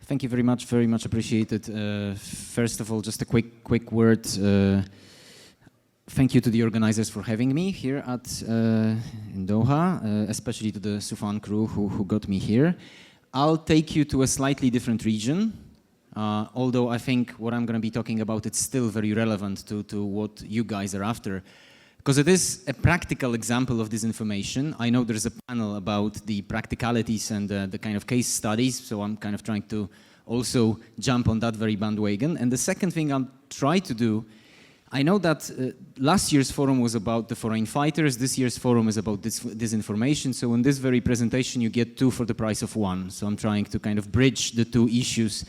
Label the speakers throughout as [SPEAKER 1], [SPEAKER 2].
[SPEAKER 1] Thank you very much appreciated. First of all, just a quick word. Thank you to the organizers for having me here in Doha, especially to the Sufan crew who got me here. I'll take you to a slightly different region, although I think what I'm going to be talking about is still very relevant to what you guys are after, because it is a practical example of disinformation. I know there's a panel about the practicalities and the kind of case studies, so I'm kind of trying to also jump on that very bandwagon. And the second thing I'll try to do, I know that last year's forum was about the foreign fighters, this year's forum is about disinformation, so in this very presentation you get two for the price of one. So I'm trying to kind of bridge the two issues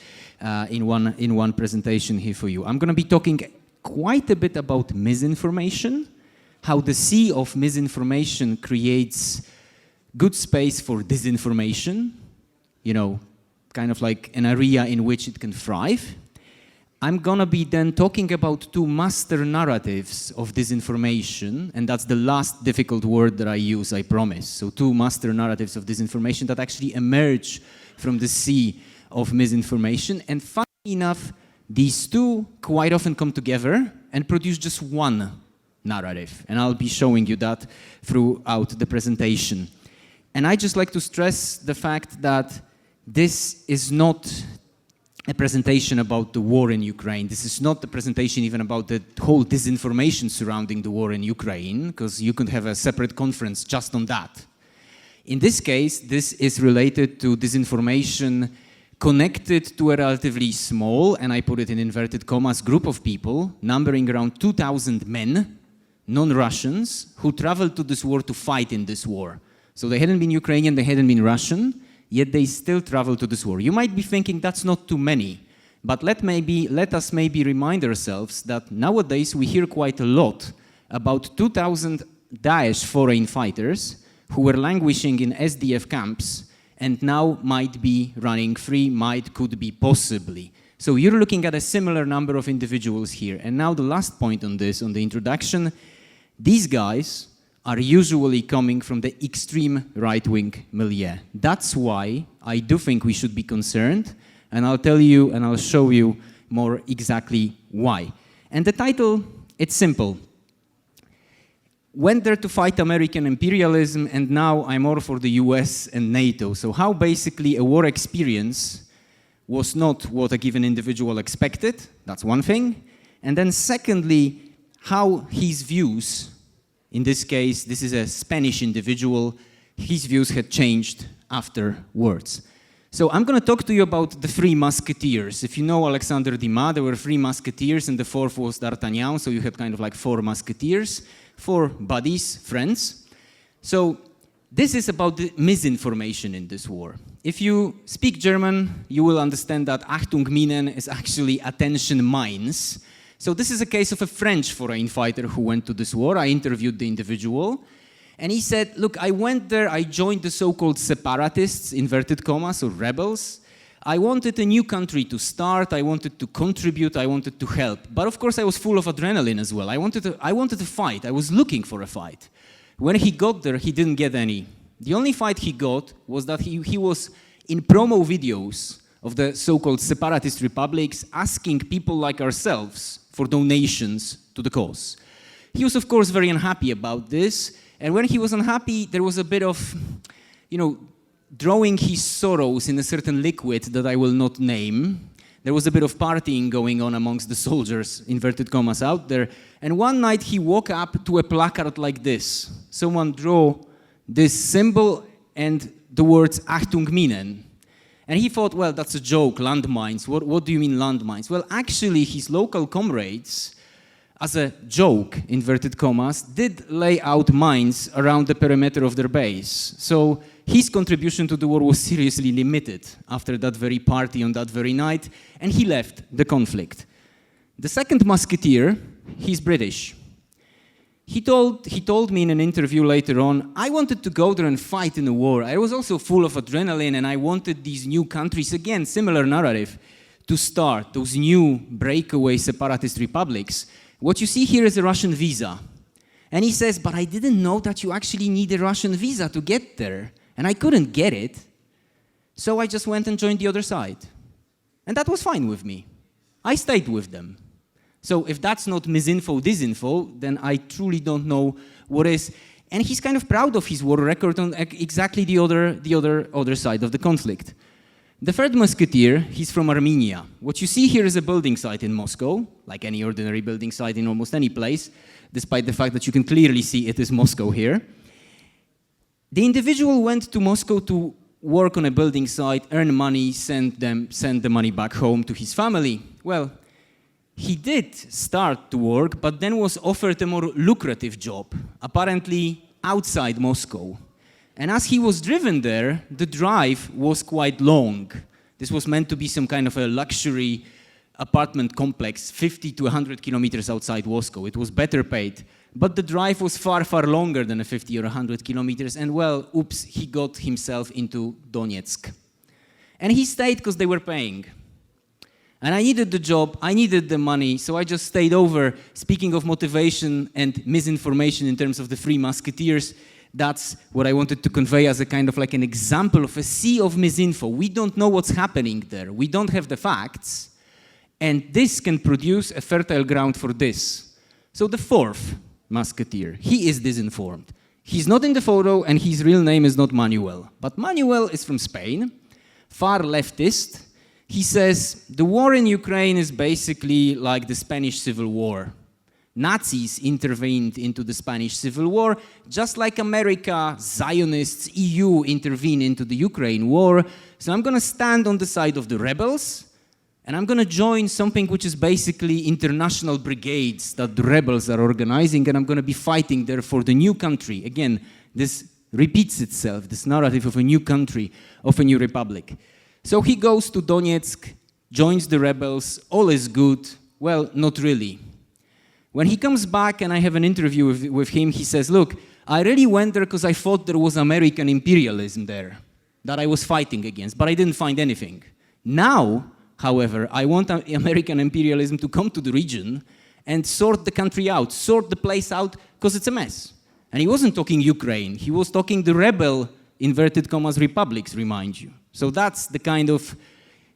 [SPEAKER 1] in one presentation here for you. I'm going to be talking quite a bit about misinformation, how the sea of misinformation creates good space for disinformation, you know, kind of like an area in which it can thrive. I'm gonna be then talking about two master narratives of disinformation, and that's the last difficult word that I use, I promise. So two master narratives of disinformation that actually emerge from the sea of misinformation. And funny enough, these two quite often come together and produce just one narrative. And I'll be showing you that throughout the presentation. And I just like to stress the fact that this is not a presentation about the war in Ukraine. This is not a presentation even about the whole disinformation surrounding the war in Ukraine, because you could have a separate conference just on that. In this case, this is related to disinformation connected to a relatively small, and I put it in inverted commas, group of people, numbering around 2,000 men, non-Russians, who traveled to this war to fight in this war. So they hadn't been Ukrainian, they hadn't been Russian, yet they still travel to this war. You might be thinking that's not too many, but let us maybe remind ourselves that nowadays we hear quite a lot about 2,000 Daesh foreign fighters who were languishing in SDF camps and now might be running free, could be, possibly. So you're looking at a similar number of individuals here. And now the last point on this, on the introduction, these guys are usually coming from the extreme right-wing milieu. That's why I do think we should be concerned, and I'll tell you and I'll show you more exactly why. And the title, it's simple. Went there to fight American imperialism, and now I'm more for the US and NATO. So how basically a war experience was not what a given individual expected, that's one thing. And then secondly, how his views, in this case, this is a Spanish individual, his views had changed afterwards. So I'm going to talk to you about the Three Musketeers. If you know Alexander Dumas, there were Three Musketeers, and the fourth was D'Artagnan, so you had kind of like four Musketeers, four buddies, friends. So this is about the misinformation in this war. If you speak German, you will understand that Achtung Minen is actually attention mines. So this is a case of a French foreign fighter who went to this war. I interviewed the individual, and he said, look, I went there, I joined the so-called separatists, inverted commas, or rebels. I wanted a new country to start, I wanted to contribute, I wanted to help. But of course I was full of adrenaline as well. I wanted to fight, I was looking for a fight. When he got there, he didn't get any. The only fight he got was that he was in promo videos of the so-called separatist republics asking people like ourselves for donations to the cause. He was, of course, very unhappy about this, and when he was unhappy, there was a bit of, you know, drawing his sorrows in a certain liquid that I will not name. There was a bit of partying going on amongst the soldiers, inverted commas, out there, and one night he woke up to a placard like this. Someone drew this symbol and the words Achtung Minen. And he thought, well, that's a joke, landmines. What do you mean landmines? Well, actually, his local comrades, as a joke, inverted commas, did lay out mines around the perimeter of their base. So his contribution to the war was seriously limited after that very party on that very night, and he left the conflict. The second musketeer, he's British. He told me in an interview later on, I wanted to go there and fight in a war. I was also full of adrenaline, and I wanted these new countries, again, similar narrative, to start, those new breakaway separatist republics. What you see here is a Russian visa. And he says, but I didn't know that you actually need a Russian visa to get there. And I couldn't get it. So I just went and joined the other side. And that was fine with me. I stayed with them. So if that's not misinfo, disinfo, then I truly don't know what is. And he's kind of proud of his war record on exactly the other side of the conflict. The Third Musketeer, he's from Armenia. What you see here is a building site in Moscow, like any ordinary building site in almost any place, despite the fact that you can clearly see it is Moscow here. The individual went to Moscow to work on a building site, earn money, send the money back home to his family. Well, he did start to work, but then was offered a more lucrative job, apparently outside Moscow. And as he was driven there, the drive was quite long. This was meant to be some kind of a luxury apartment complex, 50 to 100 kilometers outside Moscow. It was better paid. But the drive was far, far longer than 50 or 100 kilometers. And well, oops, he got himself into Donetsk. And he stayed because they were paying. And I needed the job, I needed the money, so I just stayed over. Speaking of motivation and misinformation in terms of the Three Musketeers, that's what I wanted to convey as a kind of like an example of a sea of misinfo. We don't know what's happening there. We don't have the facts. And this can produce a fertile ground for this. So the Fourth Musketeer, he is disinformed. He's not in the photo and his real name is not Manuel. But Manuel is from Spain, far leftist. He says the war in Ukraine is basically like the Spanish Civil War. Nazis intervened into the Spanish Civil War, just like America, Zionists, EU intervened into the Ukraine war. So I'm going to stand on the side of the rebels, and I'm going to join something which is basically international brigades that the rebels are organizing, and I'm going to be fighting there for the new country. Again, this repeats itself, this narrative of a new country, of a new republic. So he goes to Donetsk, joins the rebels, all is good. Well, not really. When he comes back and I have an interview with him, he says, look, I really went there because I thought there was American imperialism there that I was fighting against, but I didn't find anything. Now, however, I want American imperialism to come to the region and sort the country out, sort the place out, because it's a mess. And he wasn't talking Ukraine, he was talking the rebel, inverted commas, republics, remind you. So that's the kind of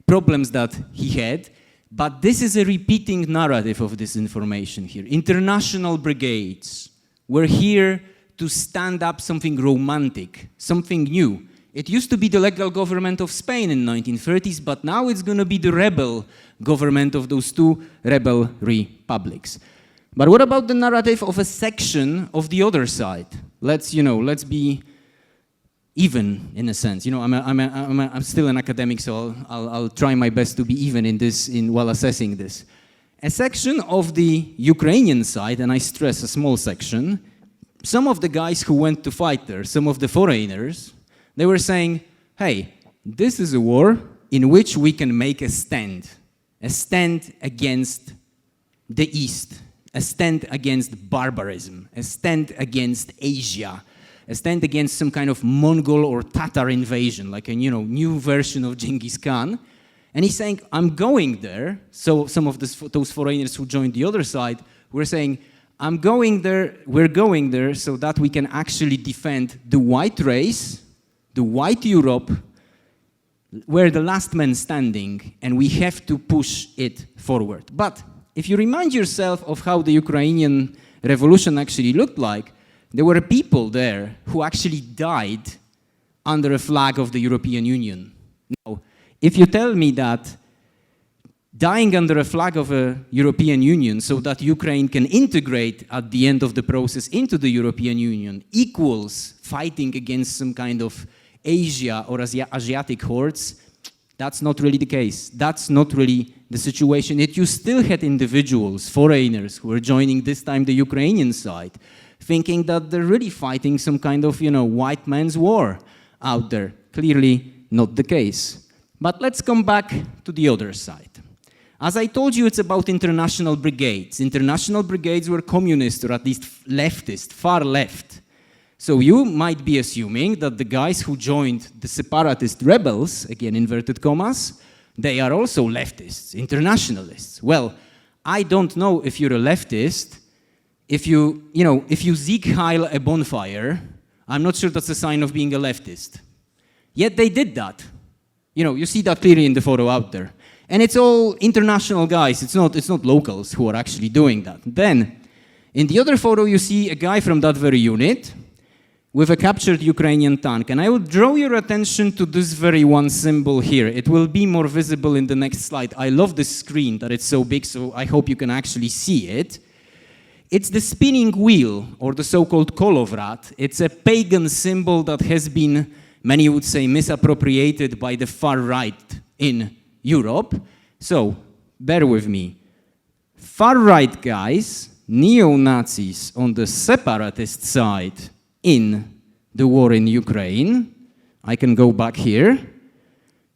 [SPEAKER 1] problems that he had. But this is a repeating narrative of disinformation here. International brigades were here to stand up something romantic, something new. It used to be the legal government of Spain in the 1930s, but now it's going to be the rebel government of those two rebel republics. But what about the narrative of a section of the other side? Let's be even, in a sense. I'm still an academic, so I'll try my best to be even in this, while assessing this. A section of the Ukrainian side, and I stress a small section, some of the guys who went to fight there, some of the foreigners, they were saying, hey, this is a war in which we can make a stand against the East, a stand against barbarism, a stand against Asia, a stand against some kind of Mongol or Tatar invasion, like a new version of Genghis Khan. And he's saying, I'm going there. So some of those foreigners who joined the other side were saying, I'm going there, we're going there so that we can actually defend the white race, the white Europe, we're the last man standing, and we have to push it forward. But if you remind yourself of how the Ukrainian revolution actually looked like, there were people there who actually died under a flag of the European Union. Now, if you tell me that dying under a flag of a European Union so that Ukraine can integrate at the end of the process into the European Union equals fighting against some kind of Asia or Asiatic hordes, that's not really the case. That's not really the situation. Yet you still had individuals, foreigners, who were joining this time the Ukrainian side, thinking that they're really fighting some kind of, white man's war out there. Clearly not the case. But let's come back to the other side. As I told you, it's about international brigades. International brigades were communist, or at least leftist, far left. So you might be assuming that the guys who joined the separatist rebels, again inverted commas, they are also leftists, internationalists. Well, I don't know if you're a leftist. If you Sieg Heil a bonfire, I'm not sure that's a sign of being a leftist. Yet they did that. You see that clearly in the photo out there. And it's all international guys, it's not locals who are actually doing that. Then, in the other photo, you see a guy from that very unit with a captured Ukrainian tank. And I would draw your attention to this very one symbol here. It will be more visible in the next slide. I love this screen that it's so big, so I hope you can actually see it. It's the spinning wheel, or the so-called kolovrat. It's a pagan symbol that has been, many would say, misappropriated by the far right in Europe. So, bear with me. Far-right guys, neo-Nazis on the separatist side in the war in Ukraine. I can go back here.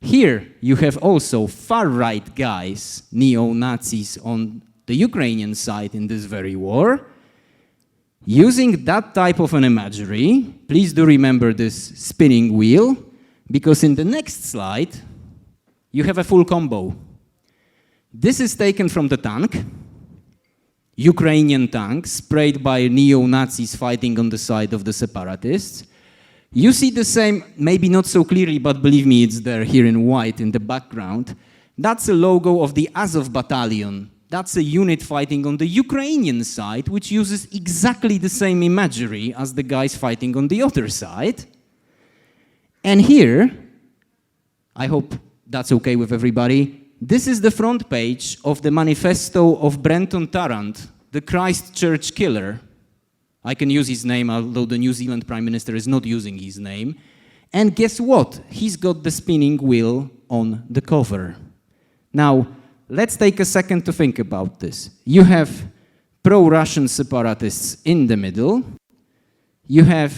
[SPEAKER 1] Here you have also far-right guys, neo-Nazis on the Ukrainian side in this very war. Using that type of an imagery, please do remember this spinning wheel, because in the next slide, you have a full combo. This is taken from the tank, Ukrainian tank, sprayed by neo-Nazis fighting on the side of the separatists. You see the same, maybe not so clearly, but believe me, it's there here in white in the background. That's a logo of the Azov battalion. That's a unit fighting on the Ukrainian side, which uses exactly the same imagery as the guys fighting on the other side. And here, I hope that's okay with everybody, this is the front page of the manifesto of Brenton Tarrant, the Christchurch killer. I can use his name, although the New Zealand Prime Minister is not using his name. And guess what? He's got the spinning wheel on the cover. Now, let's take a second to think about this. You have pro-Russian separatists in the middle. You have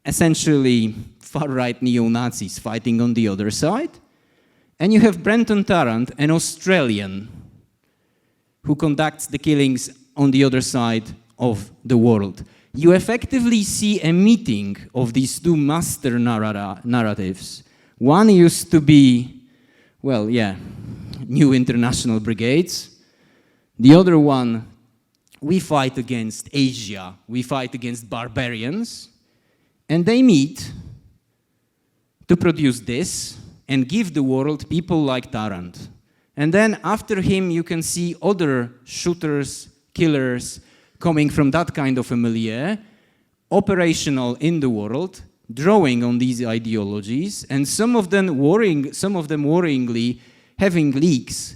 [SPEAKER 1] essentially far-right neo-Nazis fighting on the other side. And you have Brenton Tarrant, an Australian, who conducts the killings on the other side of the world. You effectively see a meeting of these two master narratives. One used to be, well, yeah, new international brigades. The other one, we fight against Asia, we fight against barbarians. And they meet to produce this and give the world people like Tarrant. And then after him, you can see other shooters, killers, coming from that kind of a milieu, operational in the world, drawing on these ideologies, and some of them worryingly having leaks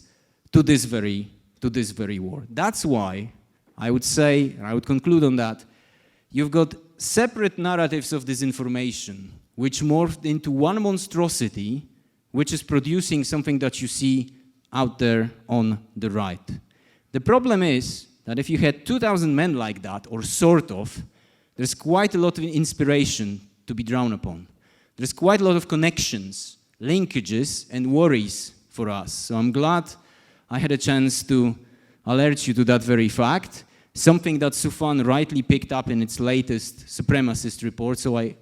[SPEAKER 1] to this very war. That's why I would say, and I would conclude on that, you've got separate narratives of disinformation, which morphed into one monstrosity, which is producing something that you see out there on the right. The problem is that if you had 2,000 men like that, or sort of, there's quite a lot of inspiration to be drawn upon. There's quite a lot of connections, linkages, and worries for us. So I'm glad I had a chance to alert you to that very fact, something that Sufan rightly picked up in its latest supremacist report. So I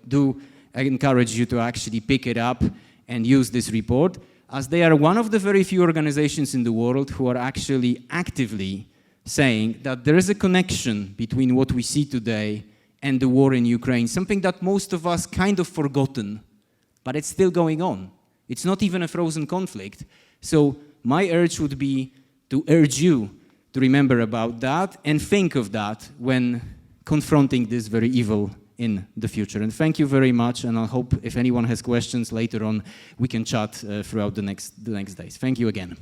[SPEAKER 1] encourage you to actually pick it up and use this report, as they are one of the very few organizations in the world who are actually actively saying that there is a connection between what we see today and the war in Ukraine, something that most of us kind of forgotten, but it's still going on. It's not even a frozen conflict. So my urge would be to urge you to remember about that and think of that when confronting this very evil in the future. And thank you very much, and I hope if anyone has questions later on, we can chat throughout the next days. Thank you again.